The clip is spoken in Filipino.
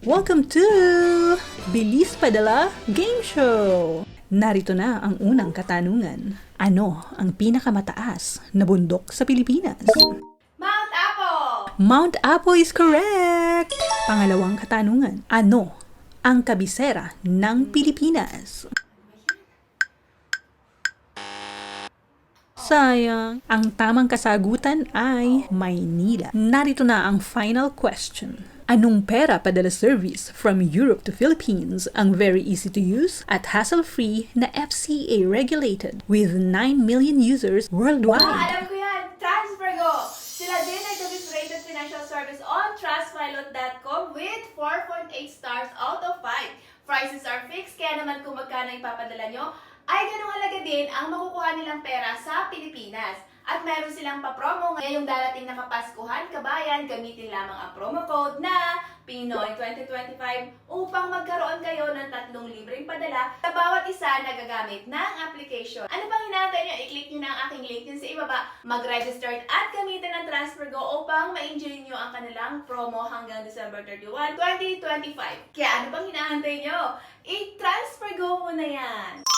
Welcome to Bilis Padala Game Show! Narito na ang unang katanungan. Ano ang pinakamataas na bundok sa Pilipinas? Mount Apo! Mount Apo is correct! Pangalawang katanungan. Ano ang kabisera ng Pilipinas? Sayang, ang tamang kasagutan ay Maynila. Narito na ang final question. Anong pera padala service from Europe to Philippines ang very easy to use at hassle-free na FCA regulated with 9 million users worldwide? Alam ko yan! TransferGo! Sila din ay the best rated financial service on trustpilot.com with 4.8 stars out of 5. Prices are fixed, kaya naman kung magkano ipapadala nyo, ay ganung halaga din ang makukuha nilang pera sa Pilipinas. At meron silang pa-promo ngayong darating na Kapaskuhan, kabayan, gamitin lamang ang promo code na Pinoy2025 upang magkaroon kayo ng 3 libreng padala sa bawat isa na gagamit ng application. Ano pang hinahantay nyo? I-click nyo na ang aking link din sa ibaba, mag-register at gamitin ang TransferGo upang ma-enjoy nyo ang kanilang promo hanggang December 31, 2025. Kaya ano pang hinahantay nyo? I-TransferGo mo na yan!